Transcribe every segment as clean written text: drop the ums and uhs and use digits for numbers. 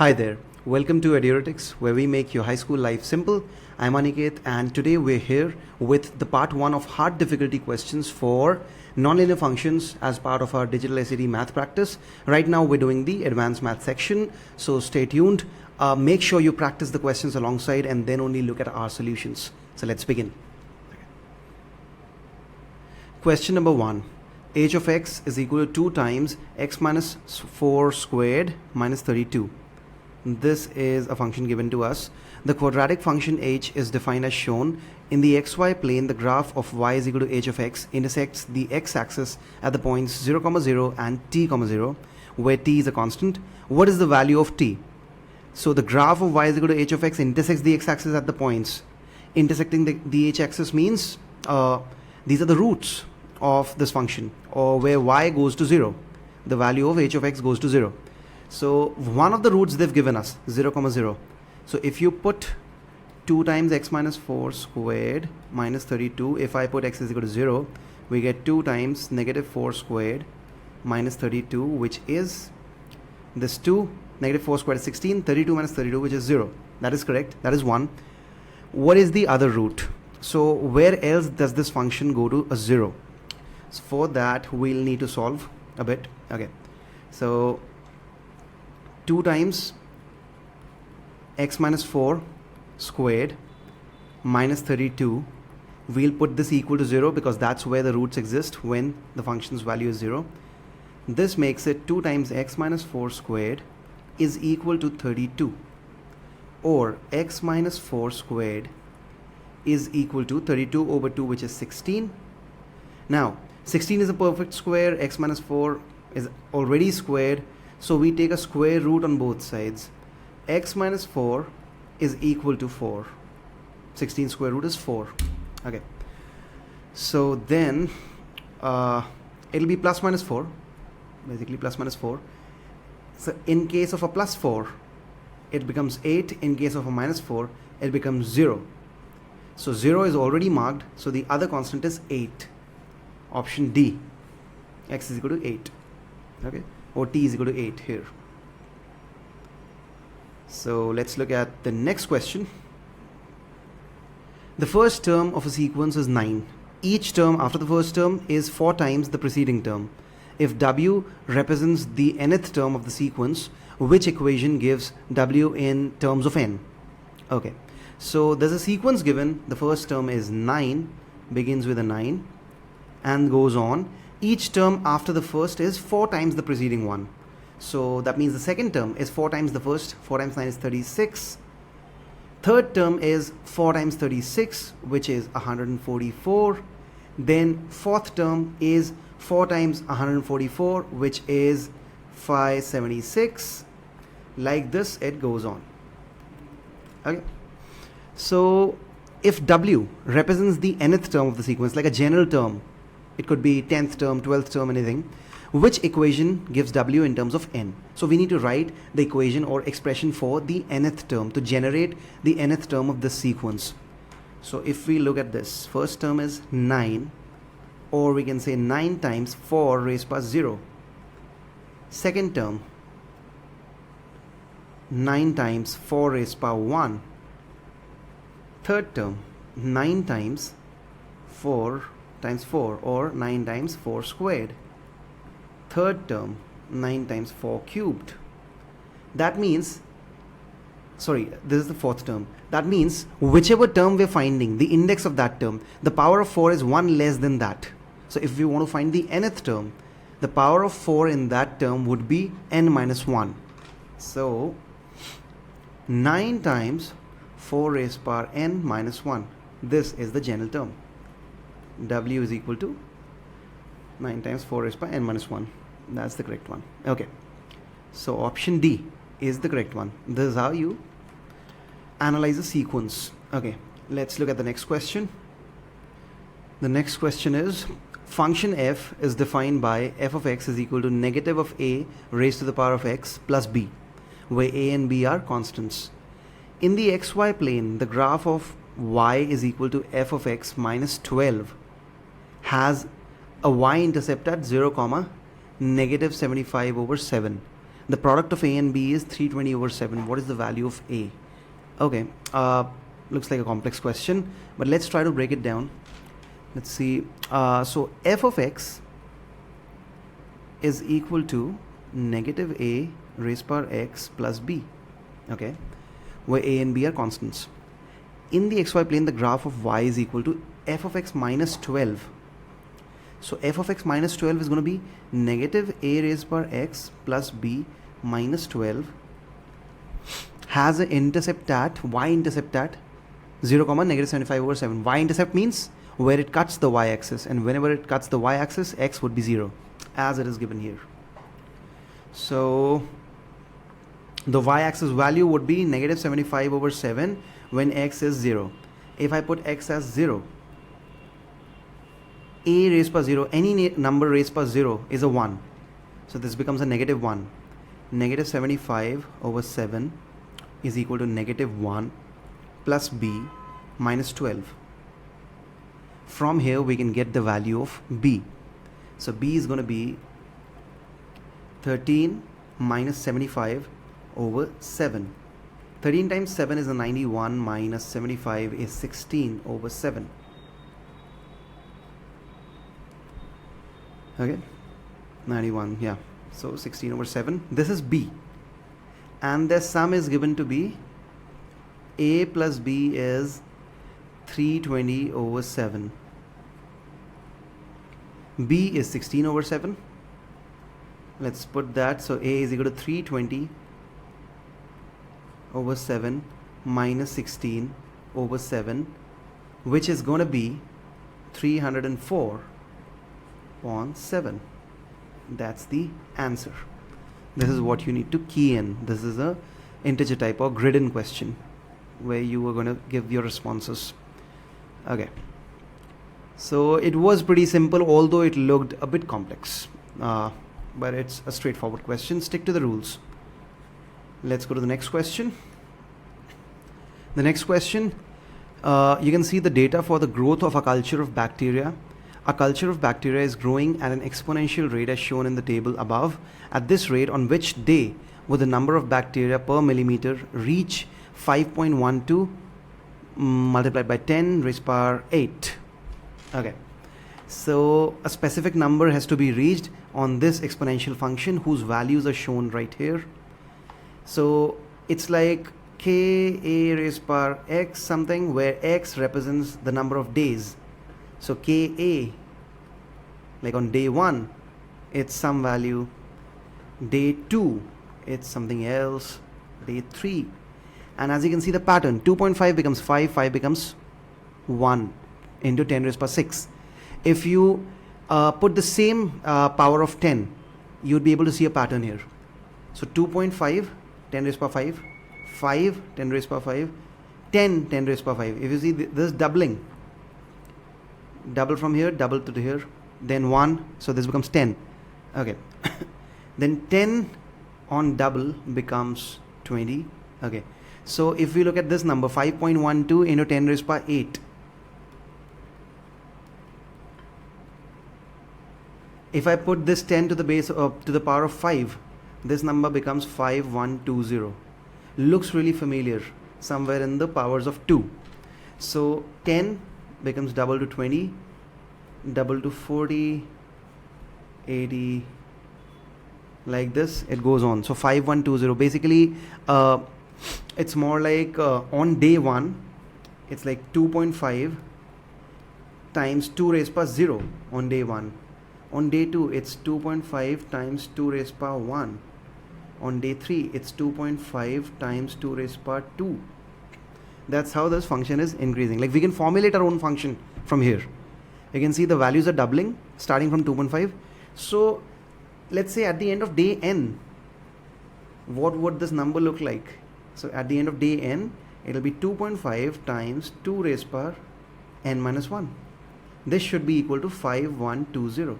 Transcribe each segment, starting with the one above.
Hi there, welcome to Eduretics, where we make your high school life simple. I'm Aniket, and today we're here with the part 1 of hard difficulty questions for nonlinear functions as part of our digital SAT math practice. Right now we're doing the advanced math section, so stay tuned. Make sure you practice the questions alongside and then only look at our solutions. So let's begin. Question number 1. H of x is equal to 2 times x minus 4 squared minus 32. This is a function given to us. The quadratic function h is defined as shown. In the xy plane, the graph of y is equal to h of x intersects the x-axis at the points 0, 0 and t, 0, where t is a constant. What is the value of t? So the graph of y is equal to h of x intersects the x-axis at the points. Intersecting the h-axis means these are the roots of this function, or where y goes to 0. The value of h of x goes to 0. So one of the roots they've given us, 0, 0. So if you put 2 times x minus 4 squared minus 32, if I put x is equal to 0, we get 2 times negative 4 squared minus 32, which is this 2, negative 4 squared is 16, 32 minus 32, which is 0. That is correct. That is 1. What is the other root? So where else does this function go to a 0? So for that, we'll need to solve a bit. Okay. So 2 times x minus 4 squared minus 32, we'll put this equal to 0 because that's where the roots exist when the function's value is 0. This makes it 2 times x minus 4 squared is equal to 32, or x minus 4 squared is equal to 32 over 2, which is 16. Now 16 is a perfect square, x minus 4 is already squared, so we take a square root on both sides. X minus 4 is equal to 4. 16 square root is 4. Okay. So then it'll be plus minus 4. Basically plus minus 4. So in case of a plus 4, it becomes 8. In case of a minus 4, it becomes 0. So 0 is already marked. So the other constant is 8. Option D. X is equal to 8. Okay. Or t is equal to 8 here. So let's look at the next question. The first term of a sequence is 9. Each term after the first term is 4 times the preceding term. If w represents the nth term of the sequence, which equation gives w in terms of n? Okay. So there's a sequence given. The first term is 9, begins with a 9 and goes on. Each term after the first is 4 times the preceding one. So that means the second term is 4 times the first. 4 times 9 is 36. Third term is 4 times 36, which is 144. Then fourth term is 4 times 144, which is 576. Like this, it goes on. Okay. So if w represents the nth term of the sequence, like a general term, it could be 10th term, 12th term, anything. Which equation gives w in terms of n? So we need to write the equation or expression for the nth term to generate the nth term of this sequence. So if we look at this, first term is 9, or we can say 9 times 4 raised by 0. Second term, 9 times 4 raised by 1. Third term, 9 times 4 times 4, or 9 times 4 squared. Third term, 9 times 4 cubed. That means, sorry, this is the fourth term. That means whichever term we're finding, the index of that term, the power of 4 is 1 less than that. So if we want to find the nth term, the power of 4 in that term would be n minus 1. So 9 times 4 raised power n minus 1. This is the general term. W is equal to 9 times 4 raised by n minus 1. That's the correct one. Okay. So option D is the correct one. This is how you analyze a sequence. Okay. Let's look at the next question. The next question is, function f is defined by f of x is equal to negative of a raised to the power of x plus b, where a and b are constants. In the xy plane, the graph of y is equal to f of x minus 12 has a y-intercept at 0, negative 75 over 7. The product of A and B is 320 over 7. What is the value of A? Okay, looks like a complex question, but let's try to break it down. Let's see. So f of x is equal to negative a raised power x plus b, okay, where a and b are constants. In the xy plane, the graph of y is equal to f of x minus 12. So f of x minus 12 is going to be negative a raised power x plus b minus 12, has an intercept at, y-intercept at 0, negative 75 over 7. Y-intercept means where it cuts the y-axis, and whenever it cuts the y-axis, x would be 0, as it is given here. So the y-axis value would be negative 75 over 7 when x is 0. If I put x as 0, a raised power 0, any number raised power 0 is a 1. So this becomes a negative 1. Negative 75 over 7 is equal to negative 1 plus b minus 12. From here we can get the value of b. So b is going to be 13 minus 75 over 7. 13 times 7 is a 91 minus 75 is 16 over 7. Okay, 91, yeah. So 16 over 7. This is b. And the sum is given to be a plus b is 320 over 7. B is 16 over 7. Let's put that. So a is equal to 320 over 7 minus 16 over 7, which is going to be 304.7. That's the answer. This is what you need to key in. This is a integer type or grid-in question where you are going to give your responses. Okay. So it was pretty simple, although it looked a bit complex. But it's a straightforward question. Stick to the rules. Let's go to the next question. The next question, you can see the data for the growth of a culture of bacteria. A culture of bacteria is growing at an exponential rate as shown in the table above. At this rate, on which day would the number of bacteria per millimeter reach 5.12 multiplied by 10 raised power 8? Okay, so a specific number has to be reached on this exponential function whose values are shown right here. So it's like k a raised power x something, where x represents the number of days. So ka, like on day 1 it's some value, day 2 it's something else, day 3, and as you can see the pattern, 2.5 becomes 5, 5 becomes 1 into 10 raised power 6. If you put the same power of 10, you'd be able to see a pattern here. So 2.5 10 raised power 5, 5 10 raised power 5, 10 10 raised power 5. If you see this doubling, double from here, double to here, then 1, so this becomes 10. Okay. Then 10 on double becomes 20. Okay, so if we look at this number, 5.12 into 10 raised power 8, if I put this 10 to the base to the power of 5, this number becomes 5120. Looks really familiar, somewhere in the powers of 2. So 10 becomes double to 20, double to 40, 80, like this it goes on. So 5120, basically it's more like on day 1 it's like 2.5 times 2 raised power 0 on day 1. On day 2 it's 2.5 times 2 raised power 1. On day 3 it's 2.5 times 2 raised power 2. That's how this function is increasing. Like we can formulate our own function from here. You can see the values are doubling starting from 2.5. So let's say at the end of day n, what would this number look like? So at the end of day n, it will be 2.5 times 2 raised power n minus 1. This should be equal to 5120.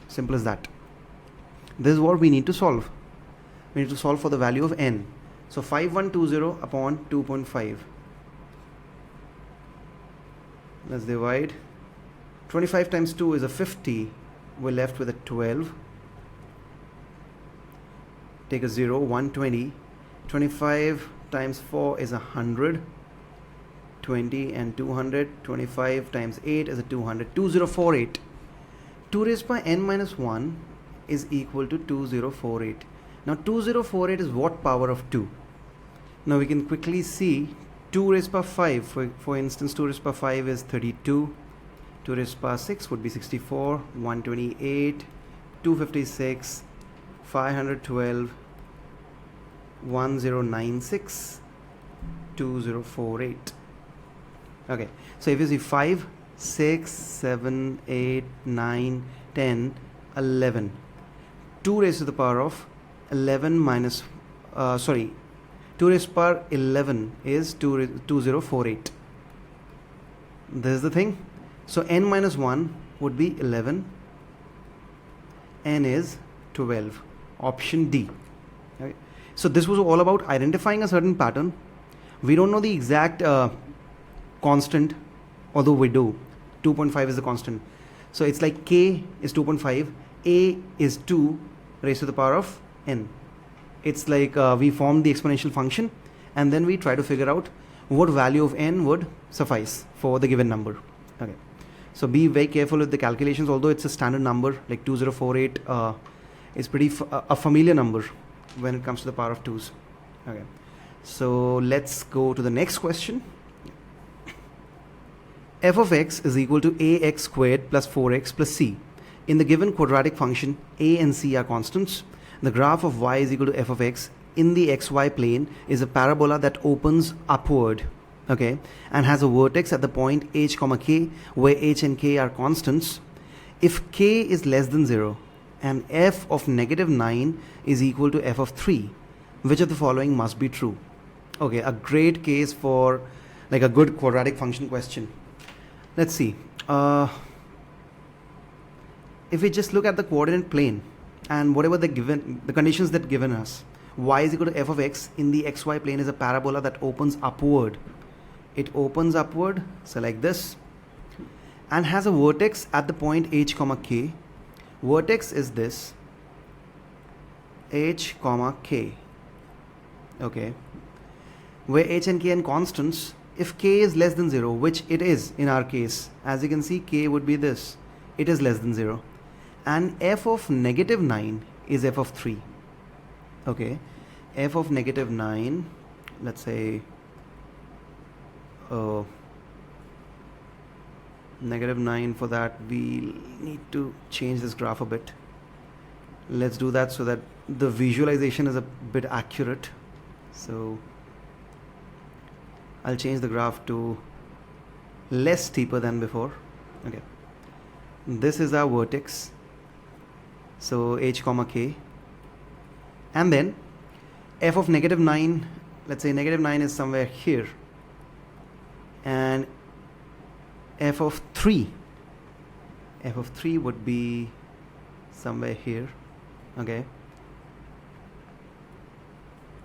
Simple as that. This is what we need to solve. We need to solve for the value of n. So 5120 upon 2.5. Let's divide. 25 times 2 is a 50. We're left with a 12. take a 0, 120, 25 times 4 is 100, 20 and 200, 25 times 8 is a 200, 2048. 2 raised by n minus 1 is equal to 2048. Now 2048 is what power of 2? Now we can quickly see 2 raised by 5, for instance 2 raised by 5 is 32, 2 raised by 6 would be 64, 128, 256, 512, 1096, 2048. Okay, so if you see 5, 6, 7, 8, 9, 10, 11, 2 raised to the power of 11 minus 2 raised to the power 11 is 2048. This is the thing. So n minus 1 would be 11, n is 12, option D. Okay. So this was all about identifying a certain pattern. We don't know the exact constant, although we do. 2.5 is the constant. So it's like k is 2.5, a is 2 raised to the power of n. It's like we form the exponential function and then we try to figure out what value of n would suffice for the given number. Okay. So be very careful with the calculations, although it's a standard number like 2048 is pretty a familiar number when it comes to the power of 2's. Okay. So let's go to the next question. F of x is equal to ax squared plus 4x plus c. In the given quadratic function, a and c are constants. The graph of y is equal to f of x in the xy plane is a parabola that opens upward, okay, and has a vertex at the point h comma k, where h and k are constants. If k is less than 0 and f of negative 9 is equal to f of 3, which of the following must be true? Okay, a great case for like a good quadratic function question. Let's see. If we just look at the coordinate plane and whatever the conditions that given us, y is equal to f of x in the xy plane is a parabola that opens upward. It opens upward, so like this, and has a vertex at the point h comma k. Vertex is this, h comma k, okay, where h and k are constants. If k is less than 0, which it is in our case, as you can see k would be this, it is less than 0, and f of negative 9 is f of 3. Okay, f of negative 9, let's say negative 9, for that we need to change this graph a bit. Let's do that so that the visualization is a bit accurate. So I'll change the graph to less steeper than before. Okay, this is our vertex, so h comma k, and then f of negative 9, let's say negative 9 is somewhere here, and f of 3 would be somewhere here. Okay,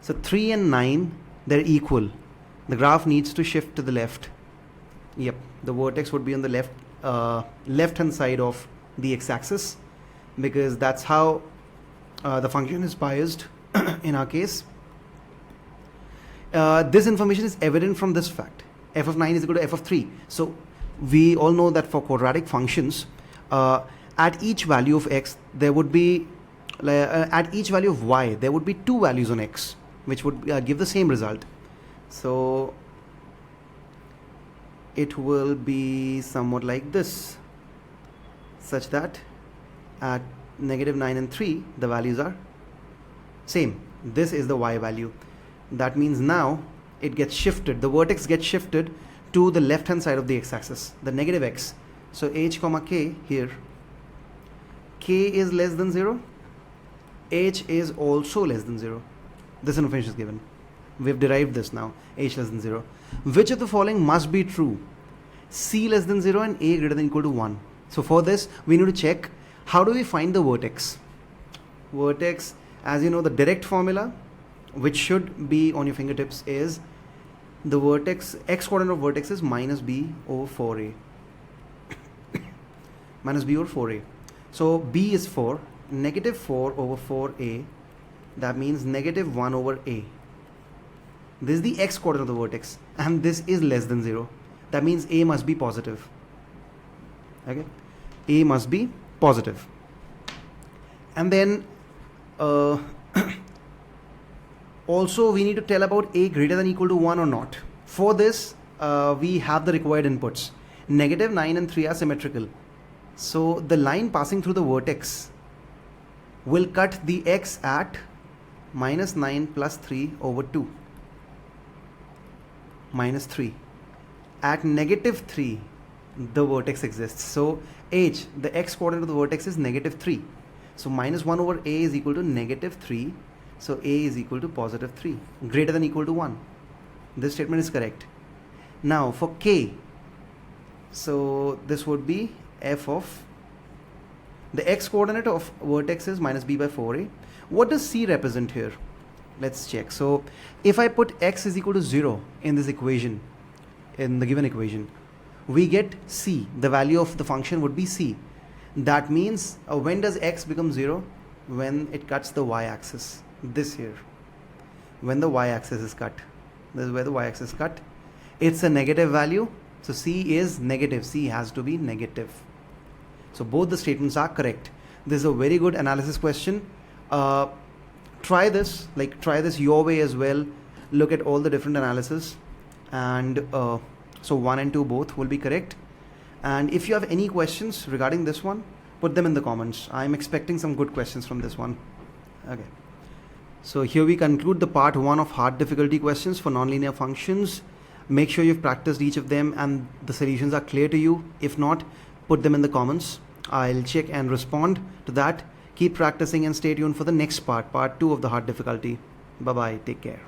so 3 and 9, they're equal. The graph needs to shift to the left. Yep, the vertex would be on the left hand side of the x-axis, because that's how the function is biased in our case. This information is evident from this fact: f of 9 is equal to f of 3. So we all know that for quadratic functions, at each value of x there would be at each value of y there would be two values on x, which would give the same result. So it will be somewhat like this, such that at negative 9 and 3 the values are same. This is the y value. That means now it gets shifted, the vertex gets shifted to the left hand side of the x-axis, the negative x. So h comma k here, k is less than 0, h is also less than 0. This information is given. We've derived this now, h less than 0. Which of the following must be true? C less than 0 and a greater than or equal to 1. So for this we need to check, how do we find the vertex? Vertex, as you know, the direct formula which should be on your fingertips is the vertex, x coordinate of vertex is minus b over 4a. minus b over 4a. So b is 4, negative 4 over 4a That means negative 1 over a. This is the x coordinate of the vertex, and this is less than 0. That means a must be positive. Okay, a must be positive. And then also we need to tell about a greater than or equal to 1 or not. For this, we have the required inputs. Negative 9 and 3 are symmetrical. So the line passing through the vertex will cut the x at minus 9 plus 3 over 2. Minus 3. At negative 3, the vertex exists. So h, the x coordinate of the vertex, is negative 3. So minus 1 over a is equal to negative 3. So a is equal to positive 3, greater than or equal to 1. This statement is correct. Now for k, so this would be f of the x coordinate of vertex is minus b by 4a. What does c represent here? Let's check. So if I put x is equal to 0 in this equation, in the given equation, we get c. The value of the function would be c. That means when does x become 0? When it cuts the y-axis. This here. When the y-axis is cut. This is where the y-axis is cut. It's a negative value. So c is negative. C has to be negative. So both the statements are correct. This is a very good analysis question. Try this your way as well. Look at all the different analysis, and so 1 and 2 both will be correct. And if you have any questions regarding this one, put them in the comments. I'm expecting some good questions from this one. Okay. So here we conclude the part 1 of hard difficulty questions for nonlinear functions. Make sure you've practiced each of them and the solutions are clear to you. If not, put them in the comments. I'll check and respond to that. Keep practicing and stay tuned for the next part 2 of the hard difficulty. Bye bye. Take care.